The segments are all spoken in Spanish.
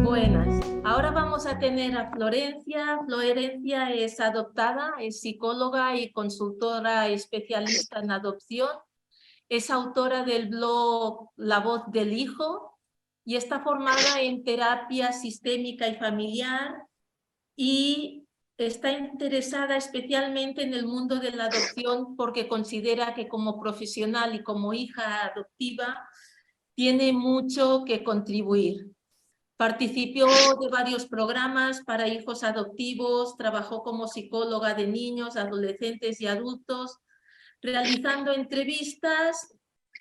Buenas. Ahora vamos a tener a Florencia. Florencia es adoptada, es psicóloga y consultora especialista en adopción. Es autora del blog La Voz del Hijo y está formada en terapia sistémica y familiar y está interesada especialmente en el mundo de la adopción porque considera que como profesional y como hija adoptiva tiene mucho que contribuir. Participó de varios programas para hijos adoptivos, trabajó como psicóloga de niños, adolescentes y adultos, realizando entrevistas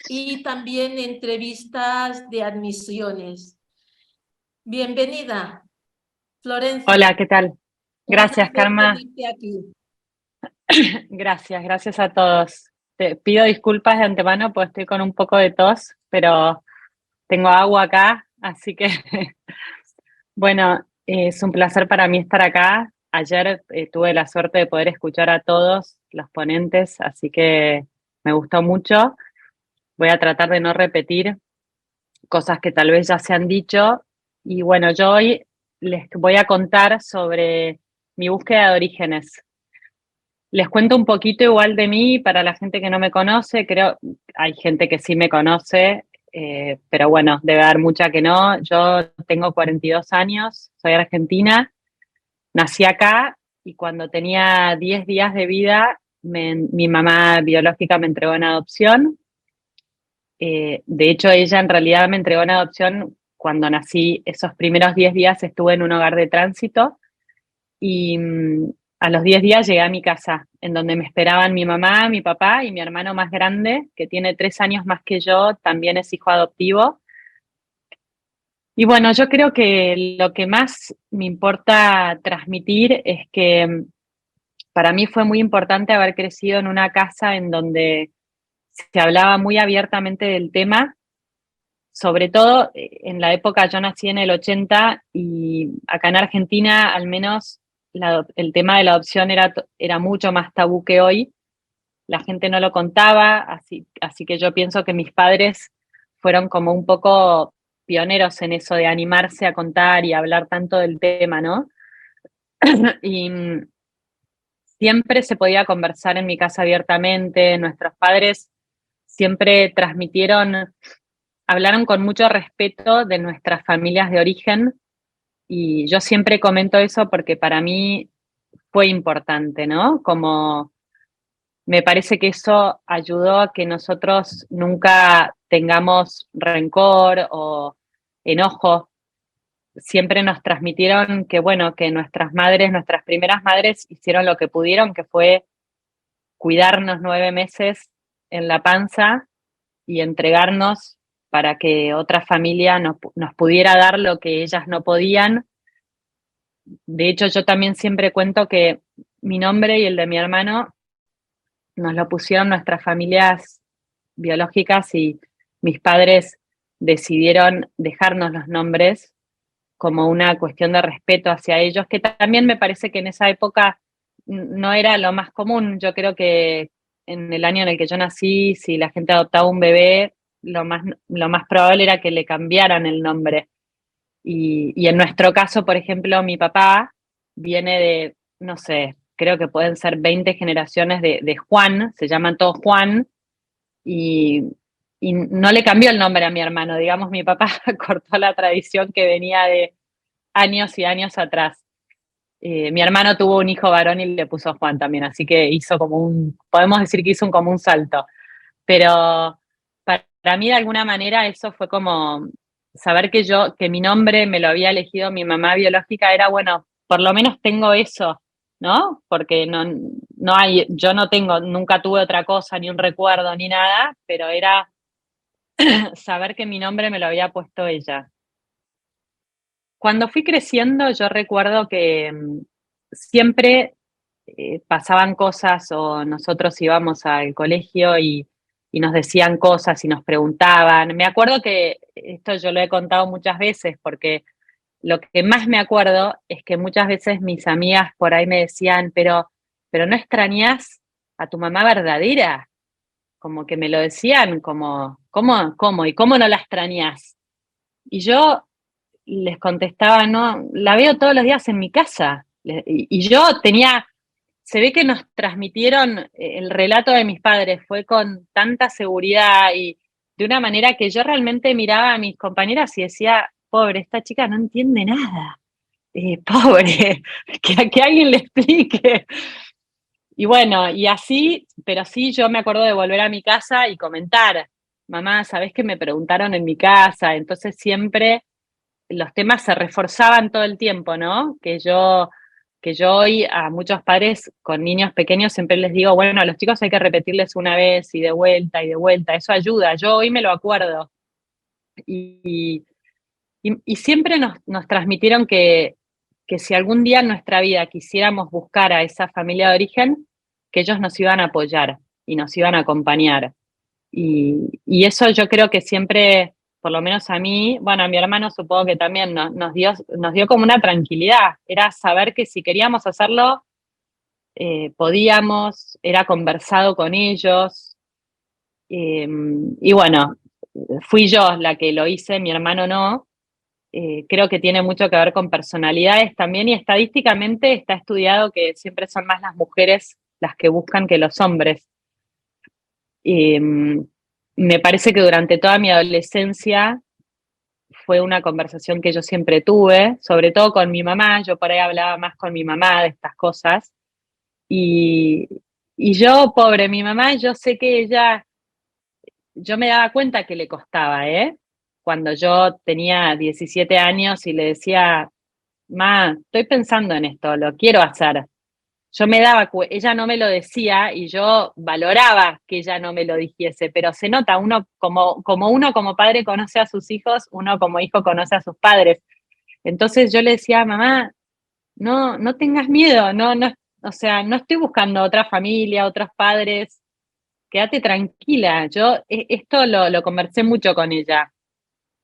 y también entrevistas de admisiones. Bienvenida, Florencia. Hola, ¿qué tal? Un Gracias, placer Karma. tenerte aquí. Gracias a todos. Te pido disculpas de antemano porque estoy con un poco de tos, pero tengo agua acá, así que bueno, es un placer para mí estar acá. Ayer tuve la suerte de poder escuchar a todos los ponentes, así que me gustó mucho. Voy a tratar de no repetir cosas que tal vez ya se han dicho. Y bueno, yo hoy les voy a contar sobre mi búsqueda de orígenes. Les cuento un poquito igual de mí para la gente que no me conoce. Creo hay gente que sí me conoce, pero bueno, debe haber mucha que no. Yo tengo 42 años, soy argentina, nací acá y cuando tenía 10 días de vida, mi mamá biológica me entregó en adopción. De hecho, ella en realidad me entregó en adopción cuando nací. Esos primeros 10 días estuve en un hogar de tránsito y a los 10 días llegué a mi casa, en donde me esperaban mi mamá, mi papá y mi hermano más grande, que tiene 3 años más que yo, también es hijo adoptivo. Y bueno, yo creo que lo que más me importa transmitir es que para mí fue muy importante haber crecido en una casa en donde se hablaba muy abiertamente del tema. Sobre todo en la época, yo nací en el 80 y acá en Argentina al menos el tema de la adopción era mucho más tabú que hoy. La gente no lo contaba, así que yo pienso que mis padres fueron como un poco pioneros en eso de animarse a contar y hablar tanto del tema, ¿no? Y siempre se podía conversar en mi casa abiertamente. Nuestros padres siempre hablaron con mucho respeto de nuestras familias de origen y yo siempre comento eso porque para mí fue importante, ¿no? Como me parece que eso ayudó a que nosotros nunca tengamos rencor o enojo. Siempre nos transmitieron que, bueno, que nuestras madres, nuestras primeras madres hicieron lo que pudieron, que fue cuidarnos 9 meses en la panza y entregarnos para que otra familia nos pudiera dar lo que ellas no podían. De hecho, yo también siempre cuento que mi nombre y el de mi hermano nos lo pusieron nuestras familias biológicas y mis padres decidieron dejarnos los nombres como una cuestión de respeto hacia ellos, que también me parece que en esa época no era lo más común. Yo creo que en el año en el que yo nací, si la gente adoptaba un bebé, lo más probable era que le cambiaran el nombre. Y en nuestro caso, por ejemplo, mi papá viene de, no sé, creo que pueden ser 20 generaciones de Juan, se llaman todos Juan, y, y no le cambió el nombre a mi hermano. Digamos, mi papá cortó la tradición que venía de años y años atrás. Mi hermano tuvo un hijo varón y le puso Juan también, así que hizo podemos decir que hizo como un salto. Pero para mí de alguna manera eso fue como saber que mi nombre me lo había elegido mi mamá biológica era, bueno, por lo menos tengo eso, ¿no? Porque yo no tengo, nunca tuve otra cosa, ni un recuerdo, ni nada, pero era saber que mi nombre me lo había puesto ella. Cuando fui creciendo, yo recuerdo que siempre pasaban cosas o nosotros íbamos al colegio y nos decían cosas y nos preguntaban. Me acuerdo que esto yo lo he contado muchas veces porque lo que más me acuerdo es que muchas veces mis amigas por ahí me decían, pero pero no extrañás a tu mamá verdadera, como que me lo decían, como, ¿cómo? ¿Y cómo no la extrañás? Y yo les contestaba, no, la veo todos los días en mi casa. Y yo tenía, se ve que nos transmitieron el relato de mis padres, fue con tanta seguridad y de una manera que yo realmente miraba a mis compañeras y decía, pobre, esta chica no entiende nada, pobre, que alguien le explique. Y bueno, y así, pero sí yo me acuerdo de volver a mi casa y comentar, mamá, ¿sabés que me preguntaron en mi casa? Entonces siempre los temas se reforzaban todo el tiempo, ¿no? Que yo hoy a muchos padres con niños pequeños siempre les digo, bueno, a los chicos hay que repetirles una vez y de vuelta, eso ayuda, yo hoy me lo acuerdo. Y, y siempre nos transmitieron que si algún día en nuestra vida quisiéramos buscar a esa familia de origen, que ellos nos iban a apoyar y nos iban a acompañar. Y eso yo creo que siempre, por lo menos a mí, bueno, a mi hermano supongo que también nos dio como una tranquilidad. Era saber que si queríamos hacerlo, podíamos, era conversado con ellos. Y bueno, fui yo la que lo hice, mi hermano no. Creo que tiene mucho que ver con personalidades también y estadísticamente está estudiado que siempre son más las mujeres las que buscan que los hombres. Eh, Me parece que durante toda mi adolescencia fue una conversación que yo siempre tuve, sobre todo con mi mamá, yo por ahí hablaba más con mi mamá de estas cosas, y, y yo, pobre, mi mamá, yo sé que ella, yo me daba cuenta que le costaba, ¿eh? Cuando yo tenía 17 años y le decía, ma, estoy pensando en esto, lo quiero hacer. Yo me daba, ella no me lo decía y yo valoraba que ella no me lo dijese, pero se nota, uno como uno como padre conoce a sus hijos, uno como hijo conoce a sus padres. Entonces yo le decía, mamá, no tengas miedo, no, o sea, no estoy buscando otra familia, otros padres, quédate tranquila. Yo esto lo conversé mucho con ella.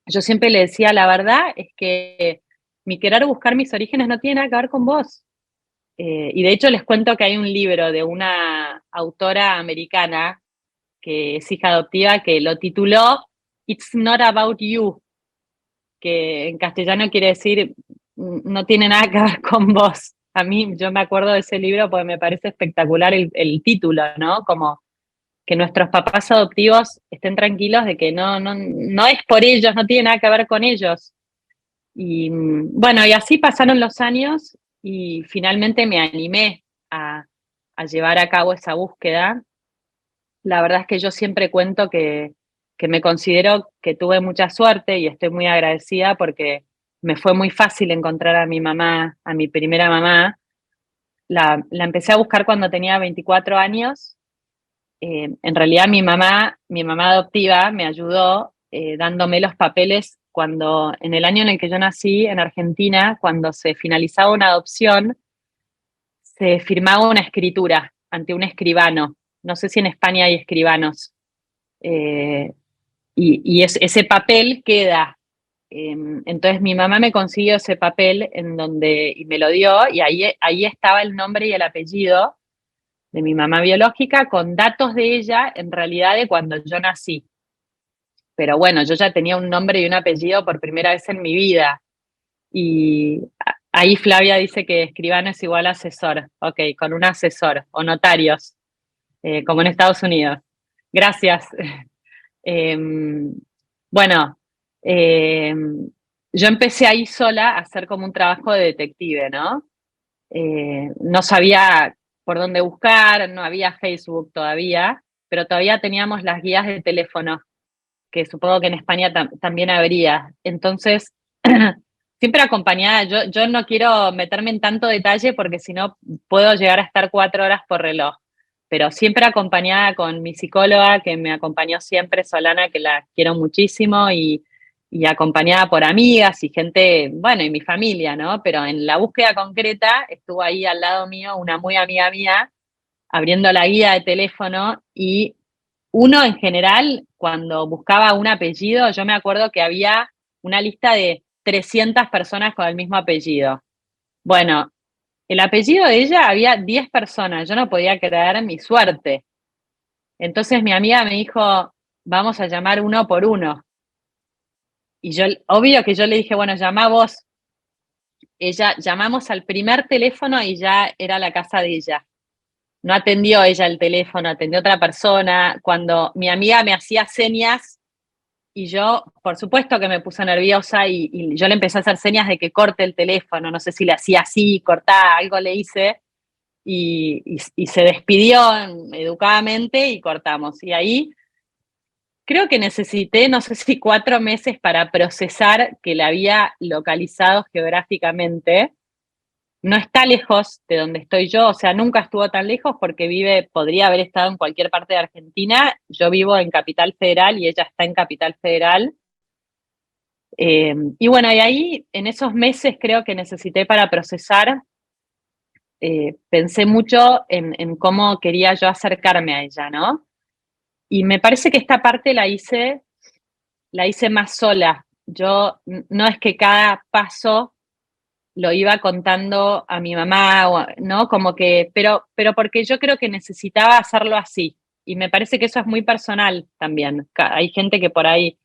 Yo siempre le decía, la verdad es que mi querer buscar mis orígenes no tiene nada que ver con vos. Y de hecho les cuento que hay un libro de una autora americana que es hija adoptiva que lo tituló It's Not About You, que en castellano quiere decir no tiene nada que ver con vos. A mí, yo me acuerdo de ese libro porque me parece espectacular el título, ¿no? Como que nuestros papás adoptivos estén tranquilos de que no es por ellos, no tiene nada que ver con ellos. Y bueno, y así pasaron los años y finalmente me animé a llevar a cabo esa búsqueda. La verdad es que yo siempre cuento que me considero que tuve mucha suerte y estoy muy agradecida porque me fue muy fácil encontrar a mi mamá, a mi primera mamá. La empecé a buscar cuando tenía 24 años. En realidad mi mamá adoptiva me ayudó dándome los papeles cuando, en el año en el que yo nací, en Argentina, cuando se finalizaba una adopción, se firmaba una escritura ante un escribano. No sé si en España hay escribanos. Eh, ese papel queda. Entonces mi mamá me consiguió ese papel en donde, y me lo dio, y ahí estaba el nombre y el apellido de mi mamá biológica con datos de ella, en realidad de cuando yo nací. Pero bueno, yo ya tenía un nombre y un apellido por primera vez en mi vida. Y ahí Flavia dice que escribano es igual a asesor. Ok, con un asesor o notarios, como en Estados Unidos. Gracias. Eh, bueno, eh, yo empecé ahí sola a hacer como un trabajo de detective, ¿no? No sabía por dónde buscar, no había Facebook todavía, pero todavía teníamos las guías de teléfono, que supongo que en España también habría. Entonces, siempre acompañada, yo no quiero meterme en tanto detalle porque si no puedo llegar a estar 4 horas por reloj, pero siempre acompañada con mi psicóloga que me acompañó siempre, Solana, que la quiero muchísimo, y acompañada por amigas y gente, bueno, y mi familia, ¿no? Pero en la búsqueda concreta estuvo ahí al lado mío una muy amiga mía abriendo la guía de teléfono y uno en general, cuando buscaba un apellido, yo me acuerdo que había una lista de 300 personas con el mismo apellido. Bueno, el apellido de ella había 10 personas, yo no podía creer mi suerte. Entonces mi amiga me dijo, vamos a llamar uno por uno. Y yo, obvio que yo le dije, bueno, llama vos. Ella, llamamos al primer teléfono y ya era la casa de ella. No atendió ella el teléfono, atendió otra persona. Cuando mi amiga me hacía señas y yo, por supuesto que me puse nerviosa y yo le empecé a hacer señas de que corte el teléfono. No sé si le hacía así, cortaba, algo le hice. Y se despidió educadamente y cortamos. Y ahí creo que necesité, no sé si 4 meses para procesar que la había localizado geográficamente. No está lejos de donde estoy yo, o sea, nunca estuvo tan lejos porque podría haber estado en cualquier parte de Argentina. Yo vivo en Capital Federal y ella está en Capital Federal. Y bueno, y ahí en esos meses creo que necesité para procesar, pensé mucho en cómo quería yo acercarme a ella, ¿no? Y me parece que esta parte la hice más sola. Yo no es que cada paso lo iba contando a mi mamá, ¿no? Como que, pero porque yo creo que necesitaba hacerlo así. Y me parece que eso es muy personal también. Hay gente que por ahí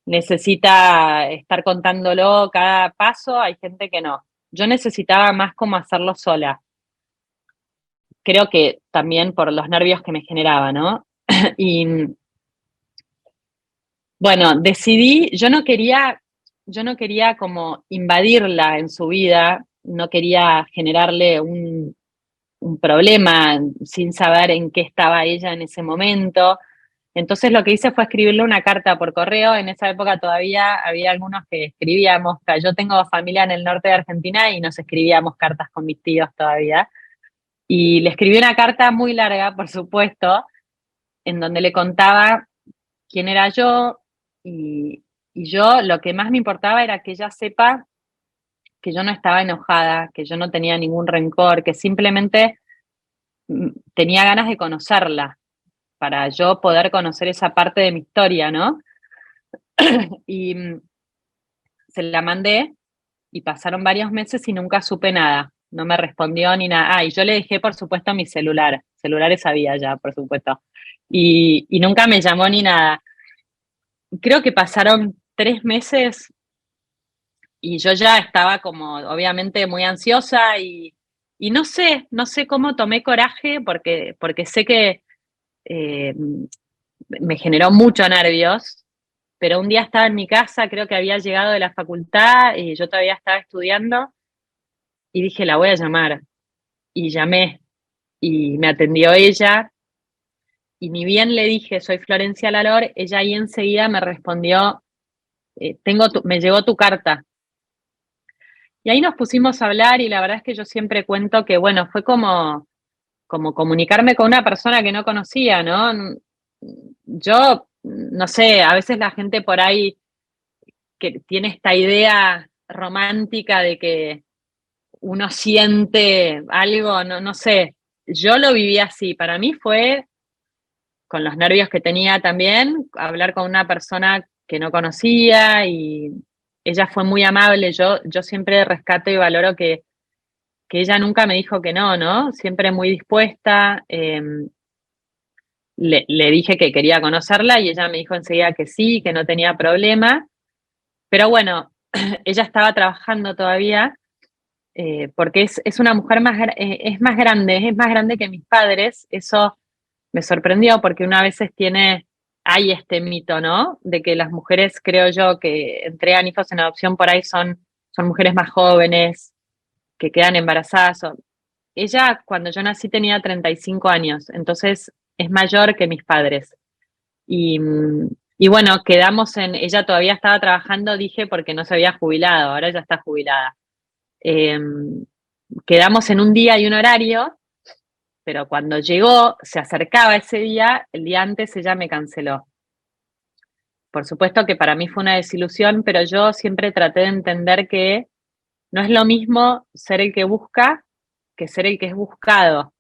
necesita estar contándolo cada paso, hay gente que no. Yo necesitaba más como hacerlo sola. Creo que también por los nervios que me generaba, ¿no? Y bueno, decidí, yo no quería como invadirla en su vida, no quería generarle un problema sin saber en qué estaba ella en ese momento. Entonces lo que hice fue escribirle una carta por correo. En esa época todavía había algunos que escribíamos, yo tengo familia en el norte de Argentina y nos escribíamos cartas con mis tíos todavía. Y le escribí una carta muy larga, por supuesto, en donde le contaba quién era yo y yo lo que más me importaba era que ella sepa que yo no estaba enojada, que yo no tenía ningún rencor, que simplemente tenía ganas de conocerla para yo poder conocer esa parte de mi historia, ¿no? Y se la mandé y pasaron varios meses y nunca supe nada. No me respondió ni nada. Ah, y yo le dejé, por supuesto, mi celular. Celulares había ya, por supuesto. Y nunca me llamó ni nada. Creo que pasaron 3 meses y yo ya estaba como, obviamente, muy ansiosa y no sé cómo tomé coraje porque sé que eh, me generó mucho nervios, pero un día estaba en mi casa, creo que había llegado de la facultad y yo todavía estaba estudiando y dije, la voy a llamar. Y llamé y me atendió ella y ni bien le dije, soy Florencia Lalor, ella ahí enseguida me respondió, me llegó tu carta. Y ahí nos pusimos a hablar y la verdad es que yo siempre cuento que, bueno, fue como comunicarme con una persona que no conocía, ¿no? Yo, no sé, a veces la gente por ahí que tiene esta idea romántica de que uno siente algo, no sé, yo lo viví así, para mí fue con los nervios que tenía también, hablar con una persona que no conocía y ella fue muy amable, yo siempre rescato y valoro que ella nunca me dijo que no, ¿no? Siempre muy dispuesta, le dije que quería conocerla y ella me dijo enseguida que sí, que no tenía problema, pero bueno, ella estaba trabajando todavía porque es una mujer es más grande que mis padres, eso me sorprendió porque una vez hay este mito, ¿no? De que las mujeres, creo yo, que entregan hijos en adopción por ahí son mujeres más jóvenes, que quedan embarazadas. Ella, cuando yo nací, tenía 35 años, entonces es mayor que mis padres. Y, y bueno, ella todavía estaba trabajando, dije, porque no se había jubilado, ahora ya está jubilada. Eh, Quedamos en un día y un horario, pero cuando se acercaba ese día, el día antes ella me canceló. Por supuesto que para mí fue una desilusión, pero yo siempre traté de entender que no es lo mismo ser el que busca que ser el que es buscado.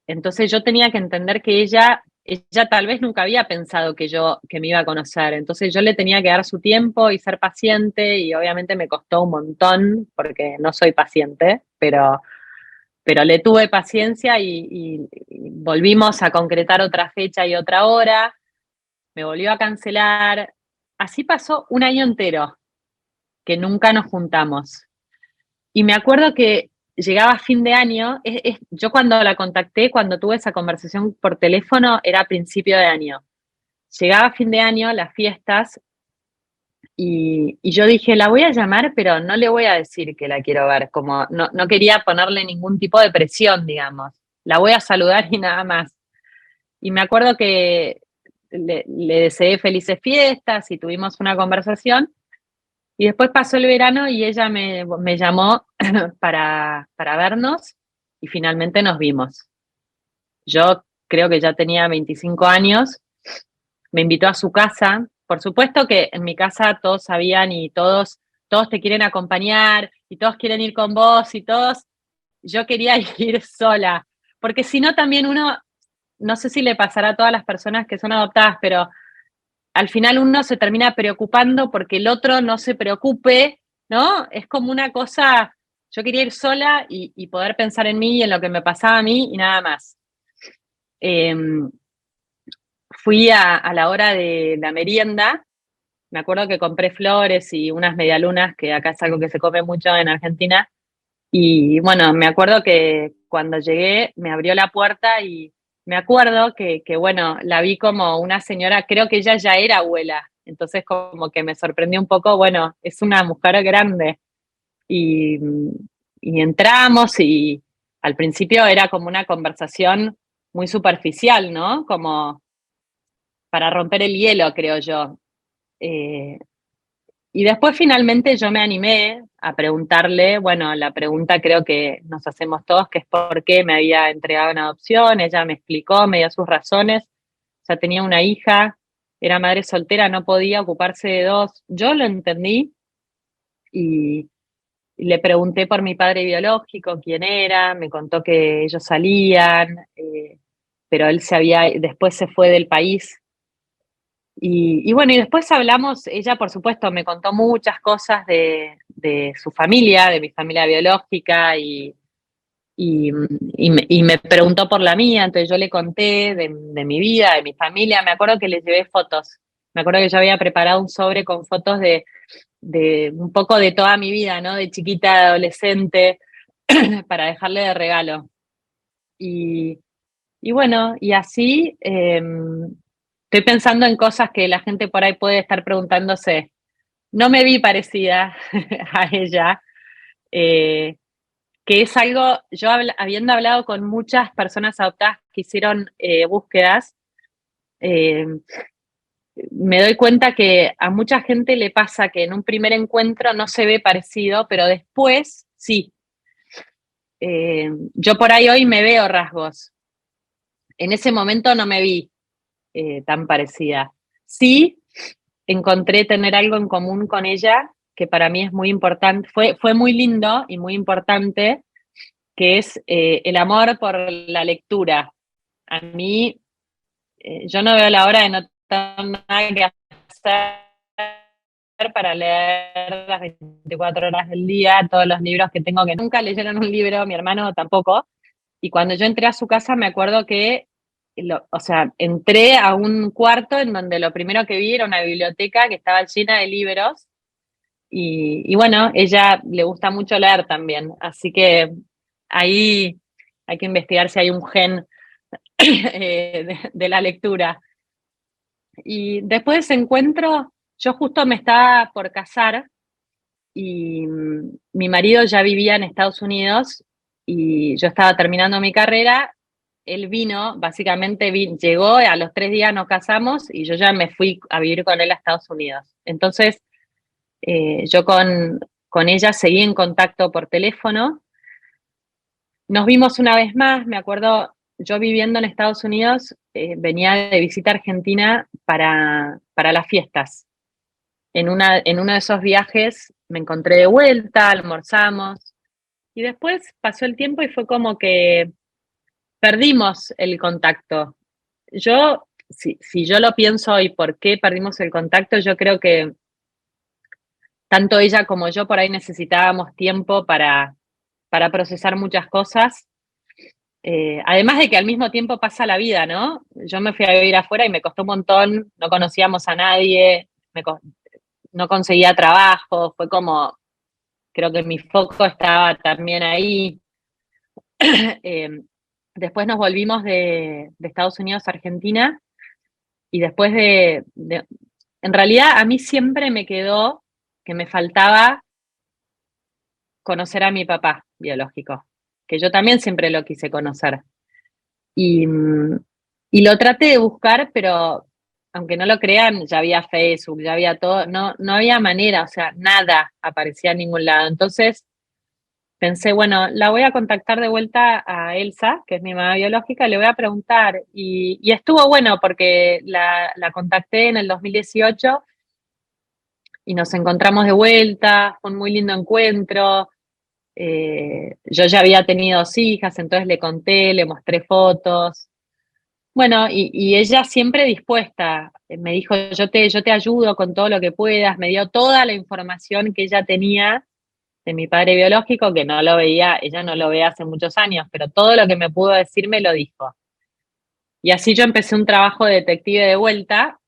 Entonces yo tenía que entender que ella ella tal vez nunca había pensado que me iba a conocer, entonces yo le tenía que dar su tiempo y ser paciente, y obviamente me costó un montón porque no soy paciente, pero le tuve paciencia y volvimos a concretar otra fecha y otra hora, me volvió a cancelar, así pasó un año entero que nunca nos juntamos. Y me acuerdo que llegaba fin de año, yo cuando la contacté, cuando tuve esa conversación por teléfono, era a principio de año. Llegaba fin de año, las fiestas, y yo dije, la voy a llamar, pero no le voy a decir que la quiero ver, como no quería ponerle ningún tipo de presión, digamos. La voy a saludar y nada más. Y me acuerdo que le deseé felices fiestas y tuvimos una conversación. Y después pasó el verano y ella me llamó para vernos y finalmente nos vimos. Yo creo que ya tenía 25 años, me invitó a su casa. Por supuesto que en mi casa todos sabían y todos te quieren acompañar y todos quieren ir con vos y todos. Yo quería ir sola, porque si no también uno, no sé si le pasará a todas las personas que son adoptadas, pero al final uno se termina preocupando porque el otro no se preocupe, ¿no? Es como una cosa, yo quería ir sola y poder pensar en mí y en lo que me pasaba a mí y nada más. Eh, Fui a la hora de la merienda, me acuerdo que compré flores y unas medialunas, que acá es algo que se come mucho en Argentina, y bueno, me acuerdo que cuando llegué me abrió la puerta y me acuerdo que bueno, la vi como una señora, creo que ella ya era abuela, entonces como que me sorprendió un poco, bueno, es una mujer grande. Y, y entramos y al principio era como una conversación muy superficial, ¿no? Como para romper el hielo, creo yo. Eh, y después finalmente yo me animé a preguntarle, bueno, la pregunta creo que nos hacemos todos, que es por qué me había entregado en adopción. Ella me explicó, me dio sus razones. Ya tenía una hija, era madre soltera, no podía ocuparse de dos. Yo lo entendí y le pregunté por mi padre biológico, quién era, me contó que ellos salían, pero él después se fue del país. Y bueno, y después hablamos, ella por supuesto me contó muchas cosas de su familia, de mi familia biológica, y me preguntó por la mía, entonces yo le conté de mi vida, de mi familia. Me acuerdo que le llevé fotos, me acuerdo que yo había preparado un sobre con fotos de un poco de toda mi vida, ¿no? De chiquita, de adolescente, para dejarle de regalo. Y, y bueno, y así estoy pensando en cosas que la gente por ahí puede estar preguntándose. No me vi parecida a ella, eh, que es algo, yo habiendo hablado con muchas personas adoptadas que hicieron búsquedas, eh, me doy cuenta que a mucha gente le pasa que en un primer encuentro no se ve parecido, pero después sí. Yo por ahí hoy me veo rasgos. En ese momento no me vi tan parecida. Sí, encontré tener algo en común con ella, que para mí es muy importante, fue muy lindo y muy importante, que es el amor por la lectura. A mí, yo no veo la hora de no tener nada que hacer para leer las 24 horas del día, todos los libros que tengo, que nunca leyeron un libro, mi hermano tampoco. Y cuando yo entré a su casa me acuerdo que, o sea, entré a un cuarto en donde lo primero que vi era una biblioteca que estaba llena de libros. Y bueno, ella le gusta mucho leer también, así que ahí hay que investigar si hay un gen de la lectura. Y después de ese encuentro, yo justo me estaba por casar y mi marido ya vivía en Estados Unidos y yo estaba terminando mi carrera. Él vino, básicamente llegó, a los 3 días nos casamos y yo ya me fui a vivir con él a Estados Unidos. Entonces, yo con ella seguí en contacto por teléfono. Nos vimos una vez más, me acuerdo, yo viviendo en Estados Unidos, venía de visita a Argentina para las fiestas. En uno de esos viajes me encontré de vuelta, almorzamos, y después pasó el tiempo y fue como que perdimos el contacto. si yo lo pienso y por qué perdimos el contacto, yo creo que tanto ella como yo por ahí necesitábamos tiempo para procesar muchas cosas. Además de que al mismo tiempo pasa la vida, ¿no? Yo me fui a vivir afuera y me costó un montón, no conocíamos a nadie, no conseguía trabajo, fue como, creo que mi foco estaba también ahí. Eh, Después nos volvimos de Estados Unidos a Argentina y después en realidad a mí siempre me quedó que me faltaba conocer a mi papá biológico, que yo también siempre lo quise conocer. Y, y lo traté de buscar, pero aunque no lo crean, ya había Facebook, ya había todo, no había manera, o sea, nada aparecía en ningún lado. Entonces pensé, bueno, la voy a contactar de vuelta a Elsa, que es mi mamá biológica, le voy a preguntar. Y estuvo bueno porque la contacté en el 2018 y nos encontramos de vuelta, fue un muy lindo encuentro. Yo ya había tenido 2 hijas, entonces le conté, le mostré fotos. Bueno, y ella siempre dispuesta, me dijo, yo te ayudo con todo lo que puedas, me dio toda la información que ella tenía de mi padre biológico, que no lo veía, ella no lo ve hace muchos años, pero todo lo que me pudo decir me lo dijo. Y así yo empecé un trabajo de detective de vuelta,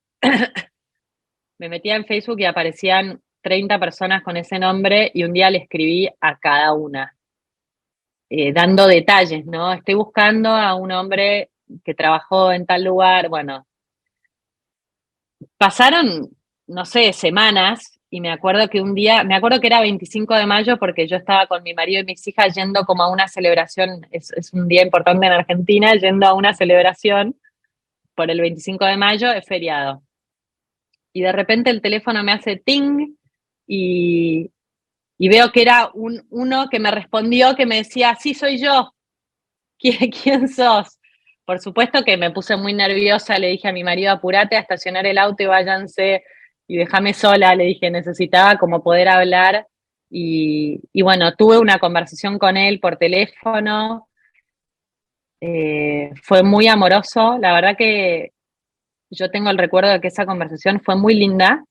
me metía en Facebook y aparecían 30 personas con ese nombre y un día le escribí a cada una, dando detalles, ¿no? Estoy buscando a un hombre que trabajó en tal lugar, bueno, pasaron, no sé, semanas y me acuerdo que un día, me acuerdo que era 25 de mayo porque yo estaba con mi marido y mis hijas yendo como a una celebración, es un día importante en Argentina, yendo a una celebración por el 25 de mayo, es feriado. Y de repente el teléfono me hace ting y, y veo que era uno que me respondió que me decía, sí, soy yo, ¿quién sos? Por supuesto que me puse muy nerviosa, le dije a mi marido, apurate a estacionar el auto y váyanse y déjame sola, le dije, necesitaba como poder hablar y bueno, tuve una conversación con él por teléfono, fue muy amoroso, la verdad que yo tengo el recuerdo de que esa conversación fue muy linda.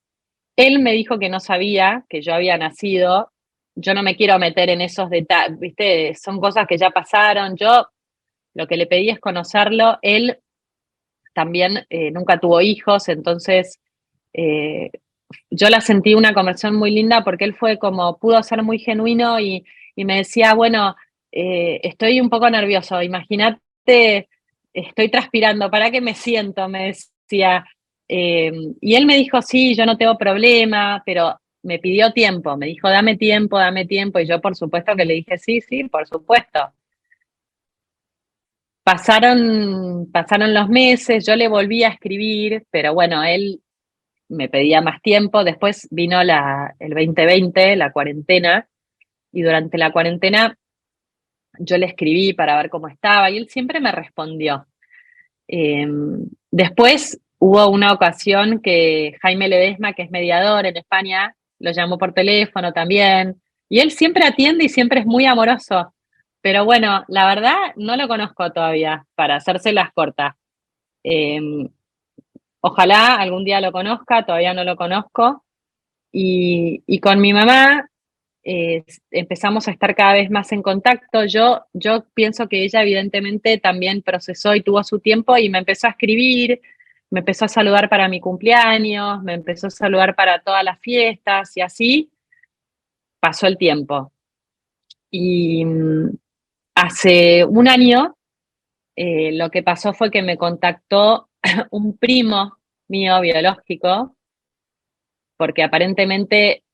Él me dijo que no sabía que yo había nacido, yo no me quiero meter en esos detalles, viste, son cosas que ya pasaron, yo lo que le pedí es conocerlo. Él también nunca tuvo hijos, entonces eh, yo la sentí una conversación muy linda porque él fue como, pudo ser muy genuino y me decía, bueno, estoy un poco nervioso, imagínate, estoy transpirando, ¿para qué me siento? Me decía. Y él me dijo, sí, yo no tengo problema, pero me pidió tiempo, me dijo, dame tiempo, y yo por supuesto que le dije, sí, sí, por supuesto. Pasaron los meses, yo le volví a escribir, pero bueno, él me pedía más tiempo. Después vino el 2020, la cuarentena, y durante la cuarentena yo le escribí para ver cómo estaba y él siempre me respondió. Eh, Después hubo una ocasión que Jaime Ledesma, que es mediador en España, lo llamó por teléfono también, y él siempre atiende y siempre es muy amoroso. Pero bueno, la verdad no lo conozco todavía, para hacérselas cortas. Eh, Ojalá algún día lo conozca, todavía no lo conozco. Y con mi mamá empezamos a estar cada vez más en contacto. Yo pienso que ella evidentemente también procesó y tuvo su tiempo y me empezó a escribir, me empezó a saludar para mi cumpleaños, me empezó a saludar para todas las fiestas y así pasó el tiempo. Y hace un año lo que pasó fue que me contactó un primo mío biológico, porque aparentemente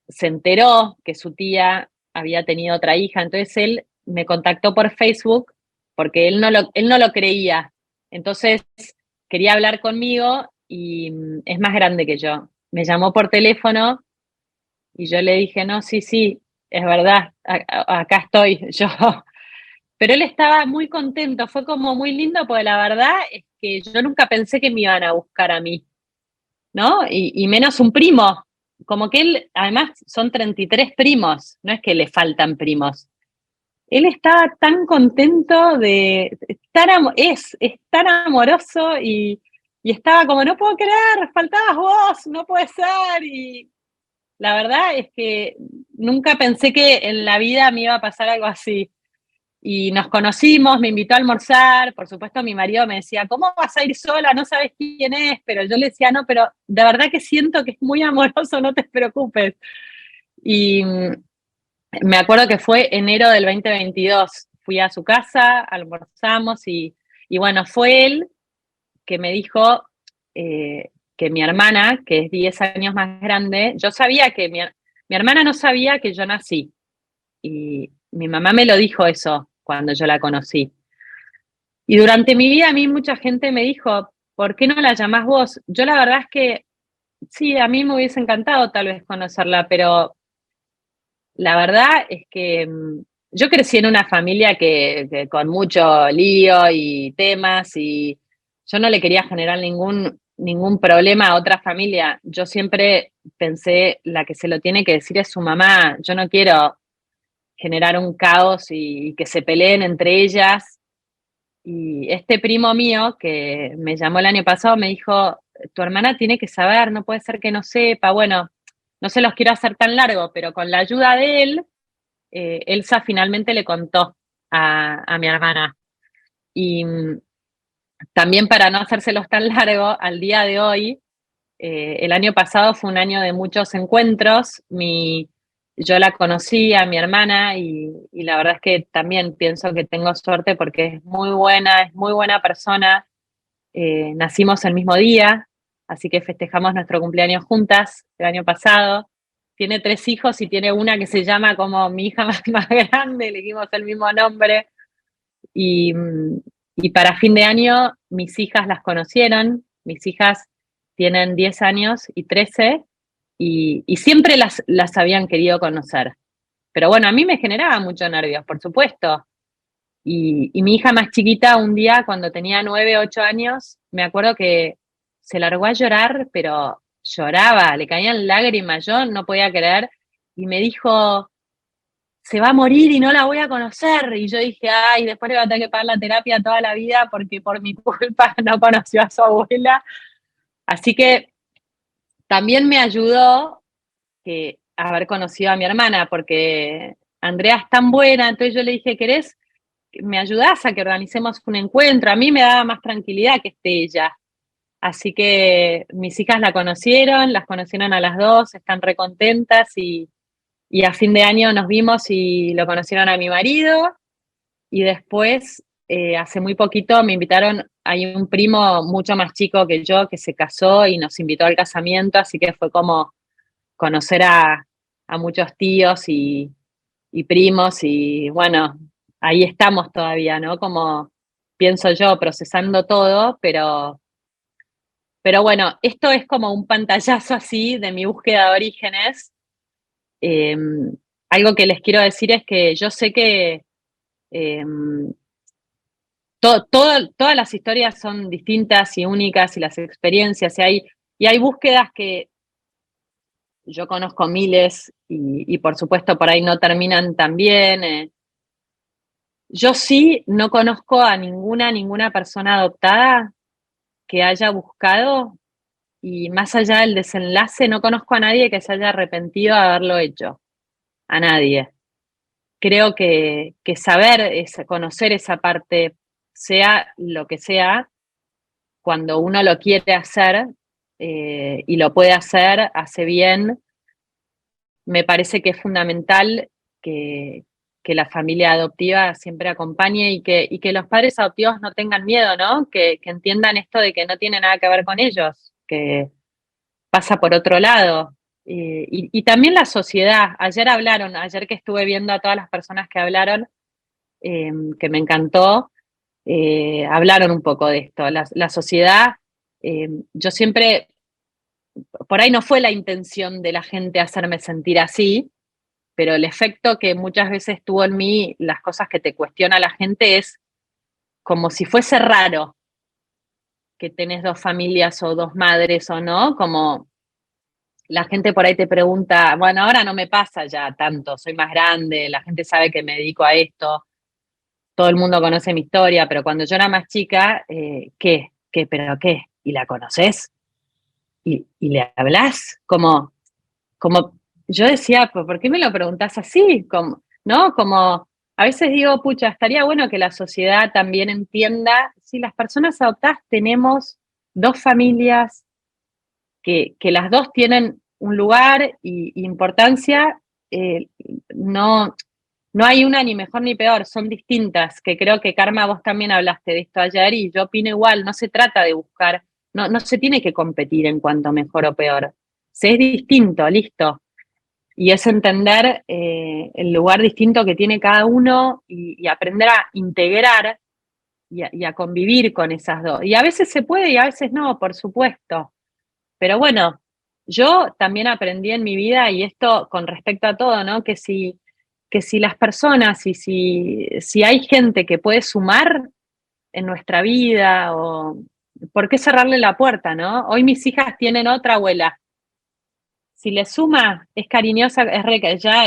se enteró que su tía había tenido otra hija, entonces él me contactó por Facebook porque él no lo creía. Entonces quería hablar conmigo y es más grande que yo. Me llamó por teléfono y yo le dije, no, sí, sí, es verdad, acá estoy yo. Pero él estaba muy contento, fue como muy lindo porque la verdad es que yo nunca pensé que me iban a buscar a mí, ¿no? Y menos un primo. Como que él, además, son 33 primos, no es que le faltan primos. él estaba tan contento de estar, es tan amoroso y estaba como, no puedo creer, faltabas vos, no puede ser. Y la verdad es que nunca pensé que en la vida me iba a pasar algo así. Y nos conocimos, me invitó a almorzar, por supuesto mi marido me decía, ¿cómo vas a ir sola? No sabes quién es, pero yo le decía, no, pero de verdad que siento que es muy amoroso, no te preocupes. Y me acuerdo que fue enero del 2022, fui a su casa, almorzamos y bueno, fue él que me dijo que mi hermana, que es 10 años más grande, yo sabía que mi hermana no sabía que yo nací y mi mamá me lo dijo eso cuando yo la conocí. Y durante mi vida a mí mucha gente me dijo, ¿por qué no la llamás vos? Yo la verdad es que sí, a mí me hubiese encantado tal vez conocerla, pero la verdad es que yo crecí en una familia que con mucho lío y temas y yo no le quería generar ningún problema a otra familia. Yo siempre pensé, la que se lo tiene que decir es su mamá. Yo no quiero generar un caos y que se peleen entre ellas. Y este primo mío que me llamó el año pasado me dijo, tu hermana tiene que saber, no puede ser que no sepa. Bueno, no se los quiero hacer tan largo, pero con la ayuda de él, Elsa finalmente le contó a mi hermana. Y también para no hacérselos tan largo, al día de hoy, el año pasado fue un año de muchos encuentros. Yo la conocí a mi hermana y la verdad es que también pienso que tengo suerte porque es muy buena persona. Nacimos el mismo día, así que festejamos nuestro cumpleaños juntas el año pasado. Tiene 3 hijos y tiene una que se llama como mi hija más grande, le dimos el mismo nombre. Y, y para fin de año mis hijas las conocieron, mis hijas tienen 10 años y 13 y siempre las habían querido conocer. Pero bueno, a mí me generaba mucho nervios, por supuesto. Y mi hija más chiquita, un día cuando tenía 9, 8 años, me acuerdo que se largó a llorar, pero lloraba, le caían lágrimas, yo no podía creer, y me dijo, se va a morir y no la voy a conocer. Y yo dije, ay, después le va a tener que pagar la terapia toda la vida porque por mi culpa no conoció a su abuela. Así que también me ayudó que haber conocido a mi hermana, porque Andrea es tan buena, entonces yo le dije, ¿querés? ¿Me ayudás a que organicemos un encuentro? A mí me daba más tranquilidad que esté ella. Así que mis hijas las conocieron a las dos, están recontentas y a fin de año nos vimos y lo conocieron a mi marido y después, hace muy poquito me invitaron, hay un primo mucho más chico que yo que se casó y nos invitó al casamiento, así que fue como conocer a muchos tíos y primos y bueno, ahí estamos todavía, ¿no? Como pienso yo, procesando todo, pero bueno, esto es como un pantallazo así de mi búsqueda de orígenes. Eh, Algo que les quiero decir es que yo sé que eh, todas las historias son distintas y únicas y las experiencias, y hay búsquedas que yo conozco miles y por supuesto por ahí no terminan tan bien. Yo sí no conozco a ninguna persona adoptada que haya buscado y más allá del desenlace, no conozco a nadie que se haya arrepentido de haberlo hecho, a nadie. Creo que saber, conocer esa parte, sea lo que sea, cuando uno lo quiere hacer y lo puede hacer, hace bien, me parece que es fundamental que, que la familia adoptiva siempre acompañe y que los padres adoptivos no tengan miedo, ¿no? Que entiendan esto de que no tiene nada que ver con ellos, que pasa por otro lado. Y también la sociedad. Ayer que estuve viendo a todas las personas que hablaron, que me encantó, hablaron un poco de esto. La sociedad, yo siempre, por ahí no fue la intención de la gente hacerme sentir así, pero el efecto que muchas veces tuvo en mí, las cosas que te cuestiona la gente, es como si fuese raro que tenés dos familias o dos madres o no, como la gente por ahí te pregunta, bueno, ahora no me pasa ya tanto, soy más grande, la gente sabe que me dedico a esto, todo el mundo conoce mi historia, pero cuando yo era más chica, ¿qué? ¿Qué? ¿Pero qué? ¿Y la conoces? ¿Y le hablas? Como yo decía, ¿por qué me lo preguntás así? Como, ¿no? Como a veces digo, pucha, estaría bueno que la sociedad también entienda, si las personas adoptadas tenemos dos familias que las dos tienen un lugar y importancia, eh, no, no hay una ni mejor ni peor, son distintas, que creo que Karma, vos también hablaste de esto ayer y yo opino igual, no se trata de buscar, no se tiene que competir en cuanto mejor o peor, se es distinto, listo, y es entender el lugar distinto que tiene cada uno y aprender a integrar y a convivir con esas dos. Y a veces se puede y a veces no, por supuesto. Pero bueno, yo también aprendí en mi vida, y esto con respecto a todo, ¿no? Que si las personas y si hay gente que puede sumar en nuestra vida, o ¿por qué cerrarle la puerta, no? Hoy mis hijas tienen otra abuela. Si le suma, es cariñosa, es re que ya,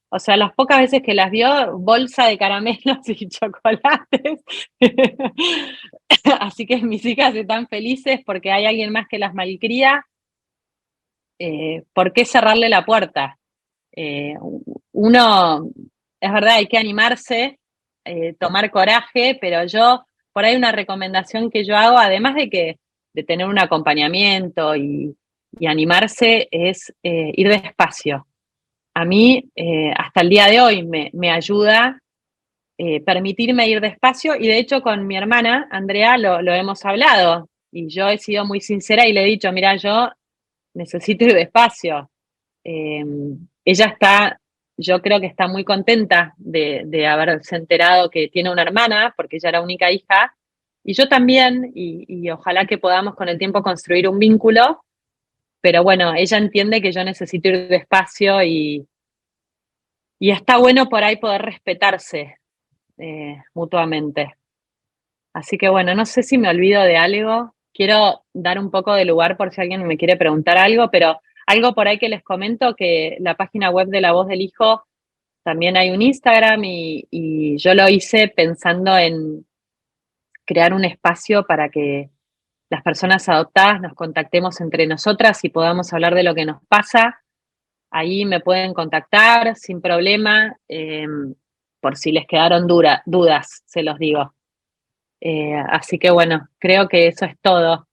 o sea, las pocas veces que las vio, bolsa de caramelos y chocolates. Así que mis hijas están felices porque hay alguien más que las malcría. ¿Por qué cerrarle la puerta? Uno, es verdad, hay que animarse, tomar coraje, pero yo, por ahí una recomendación que yo hago, además de tener un acompañamiento y animarse, es ir despacio. A mí, hasta el día de hoy, me ayuda permitirme ir despacio, y de hecho con mi hermana, Andrea, lo hemos hablado, y yo he sido muy sincera y le he dicho, mira, yo necesito ir despacio. Eh, Ella está, yo creo que está muy contenta de haberse enterado que tiene una hermana, porque ella era única hija, y yo también, y ojalá que podamos con el tiempo construir un vínculo, pero bueno, ella entiende que yo necesito ir despacio y está bueno por ahí poder respetarse mutuamente. Así que bueno, no sé si me olvido de algo. Quiero dar un poco de lugar por si alguien me quiere preguntar algo, pero algo por ahí que les comento, que la página web de La Voz del Hijo también hay un Instagram, y yo lo hice pensando en crear un espacio para que las personas adoptadas nos contactemos entre nosotras y podamos hablar de lo que nos pasa. Ahí me pueden contactar sin problema, por si les quedaron dudas, se los digo. Así que bueno, creo que eso es todo.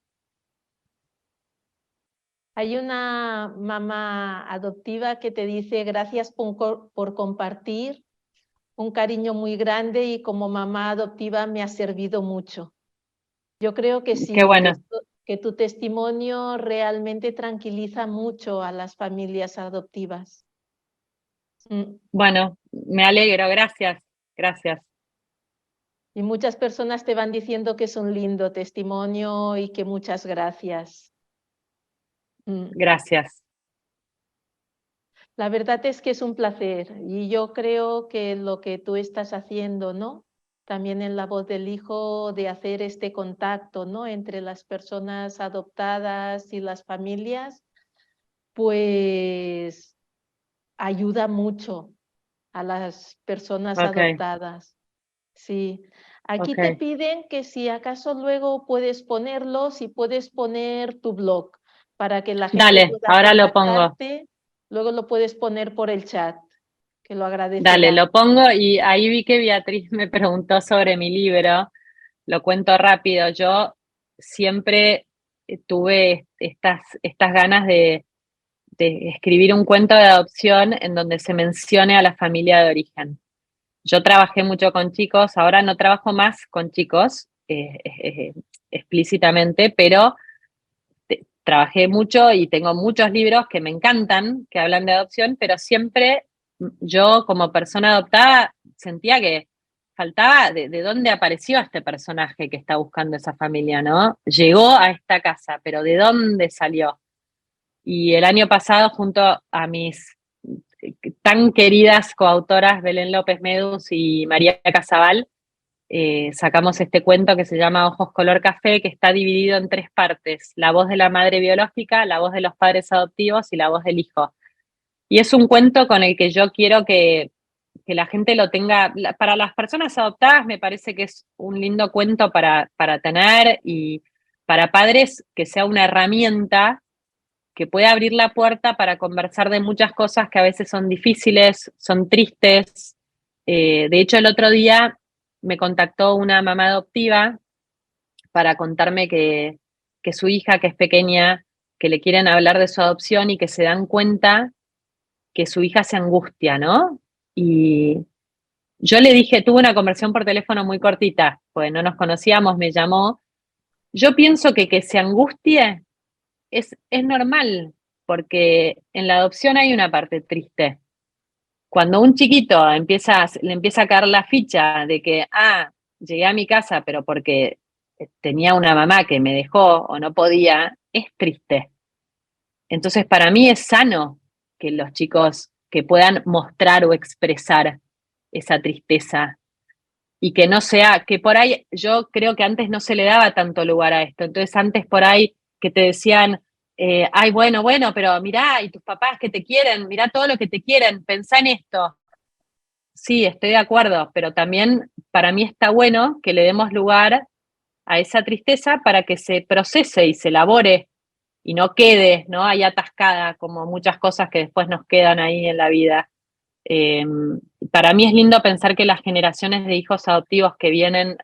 Hay una mamá adoptiva que te dice gracias por compartir, un cariño muy grande, y como mamá adoptiva me ha servido mucho. Yo creo que Qué sí, bueno. que tu testimonio realmente tranquiliza mucho a las familias adoptivas. Bueno, me alegro, gracias, gracias, Y muchas personas te van diciendo que es un lindo testimonio y que muchas gracias. gracias. La verdad es que es un placer, y yo creo que lo que tú estás haciendo, ¿no? También en La Voz del Hijo, de hacer este contacto, ¿no? Entre las personas adoptadas y las familias, pues ayuda mucho a las personas Ok, adoptadas. Sí. Aquí te ok. piden que si acaso luego puedes ponerlo, si puedes poner tu blog para que la gente Dale, pueda ahora lo pongo. contactarte, luego lo puedes poner por el chat, que lo Dale, agradecerán. lo pongo, y ahí vi que Beatriz me preguntó sobre mi libro. Lo cuento rápido. Yo siempre tuve estas ganas de escribir un cuento de adopción en donde se mencione a la familia de origen. Yo trabajé mucho con chicos, ahora no trabajo más con chicos explícitamente, pero trabajé mucho y tengo muchos libros que me encantan, que hablan de adopción, pero siempre yo como persona adoptada sentía que faltaba de dónde apareció este personaje que está buscando esa familia, ¿no? Llegó a esta casa, pero ¿de dónde salió? Y el año pasado, junto a mis tan queridas coautoras Belén López Medus y María Casabal, sacamos este cuento que se llama Ojos color café, que está dividido en 3 partes: la voz de la madre biológica, la voz de los padres adoptivos y la voz del hijo. Y es un cuento con el que yo quiero que la gente lo tenga. Para las personas adoptadas me parece que es un lindo cuento para tener, y para padres que sea una herramienta que pueda abrir la puerta para conversar de muchas cosas que a veces son difíciles, son tristes. De hecho, el otro día me contactó una mamá adoptiva para contarme que su hija, que es pequeña, que le quieren hablar de su adopción y que se dan cuenta que su hija se angustia, ¿no? Y yo le dije, tuve una conversación por teléfono muy cortita, pues no nos conocíamos, me llamó. Yo pienso que se angustie es normal, porque en la adopción hay una parte triste. Cuando un chiquito le empieza a caer la ficha de que, llegué a mi casa, pero porque tenía una mamá que me dejó o no podía, es triste. Entonces, para mí es sano que los chicos que puedan mostrar o expresar esa tristeza, y que no sea, que por ahí, yo creo que antes no se le daba tanto lugar a esto. Entonces, antes por ahí que te decían, ay, bueno, pero mirá, y tus papás que te quieren, mirá todo lo que te quieren, pensá en esto. Sí, estoy de acuerdo, pero también para mí está bueno que le demos lugar a esa tristeza para que se procese y se elabore y no quede, ¿no?, ahí atascada, como muchas cosas que después nos quedan ahí en la vida. Eh, para mí es lindo pensar que las generaciones de hijos adoptivos que vienen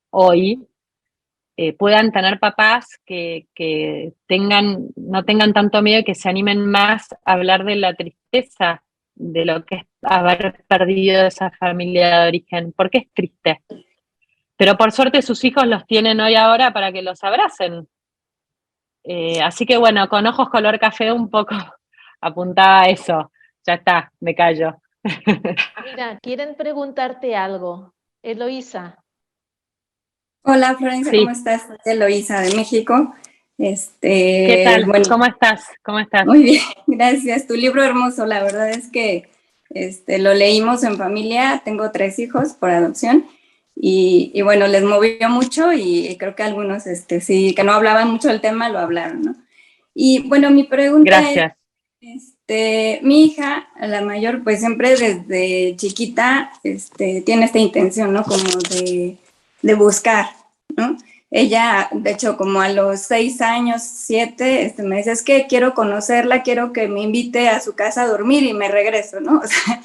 hoy puedan tener papás que no tengan tanto miedo y que se animen más a hablar de la tristeza, de lo que es haber perdido esa familia de origen, porque es triste. Pero por suerte sus hijos los tienen hoy ahora para que los abracen. Así que bueno, con Ojos color café un poco apuntaba a eso. Ya está, me callo. Mira, quieren preguntarte algo. Eloísa. Hola Florencia, ¿cómo Sí. estás? Soy Eloísa de México. ¿Qué tal? Bueno, ¿Cómo estás? ¿Cómo estás? muy bien, gracias. Tu libro hermoso, la verdad es que lo leímos en familia. Tengo 3 hijos por adopción y bueno, les movió mucho y creo que algunos, sí, que no hablaban mucho del tema, lo hablaron, ¿no? Y bueno, mi pregunta Gracias. es, mi hija, la mayor, pues siempre desde chiquita, tiene esta intención, ¿no? Como de buscar, ¿no? Ella, de hecho, como a los 6 años, 7, me dice, es que quiero conocerla, quiero que me invite a su casa a dormir y me regreso, ¿no? O sea,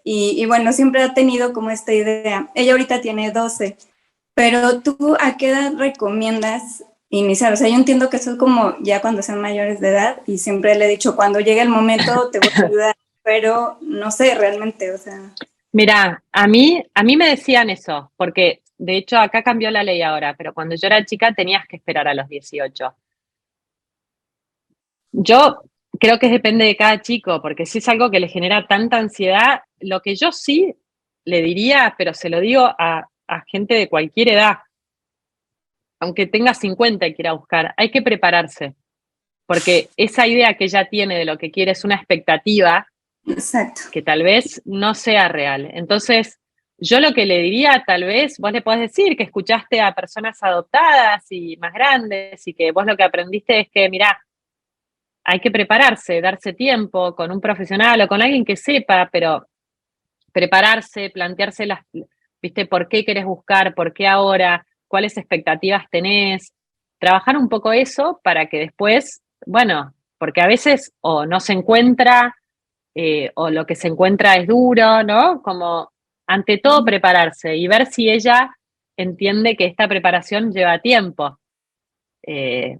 y bueno, siempre ha tenido como esta idea. Ella ahorita tiene 12, pero ¿tú a qué edad recomiendas iniciar? O sea, yo entiendo que eso es como ya cuando sean mayores de edad, y siempre le he dicho, cuando llegue el momento te voy a ayudar, pero no sé realmente, o sea. Mira, a mí me decían eso, porque de hecho acá cambió la ley ahora, pero cuando yo era chica tenías que esperar a los 18. Yo creo que depende de cada chico, porque si es algo que le genera tanta ansiedad, lo que yo sí le diría, pero se lo digo a gente de cualquier edad, aunque tenga 50 y quiera buscar, hay que prepararse, porque esa idea que ella tiene de lo que quiere es una expectativa Exacto. que tal vez no sea real. Entonces, yo lo que le diría, tal vez, vos le podés decir que escuchaste a personas adoptadas y más grandes y que vos lo que aprendiste es que, mirá, hay que prepararse, darse tiempo con un profesional o con alguien que sepa, pero prepararse, plantearse viste, por qué querés buscar, por qué ahora, cuáles expectativas tenés, trabajar un poco eso para que después, bueno, porque a veces o no se encuentra, o lo que se encuentra es duro, ¿no? Como ante todo prepararse y ver si ella entiende que esta preparación lleva tiempo, y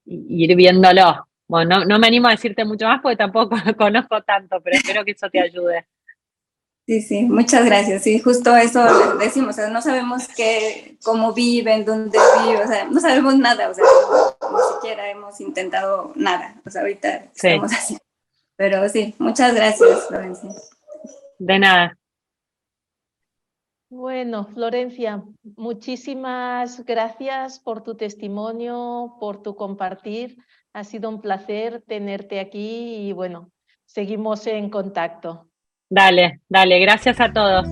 ir viéndolo. Bueno, no me animo a decirte mucho más porque tampoco conozco tanto, pero espero que eso te ayude. Sí, sí, muchas gracias. Sí, justo eso les decimos, o sea, no sabemos cómo viven, dónde viven, o sea, no sabemos nada, o sea, ni siquiera hemos intentado nada, o sea, ahorita Sí, estamos así. Pero sí, muchas gracias, Florencia. de nada. Bueno, Florencia, muchísimas gracias por tu testimonio, por tu compartir. Ha sido un placer tenerte aquí y bueno, seguimos en contacto. Dale, gracias a todos.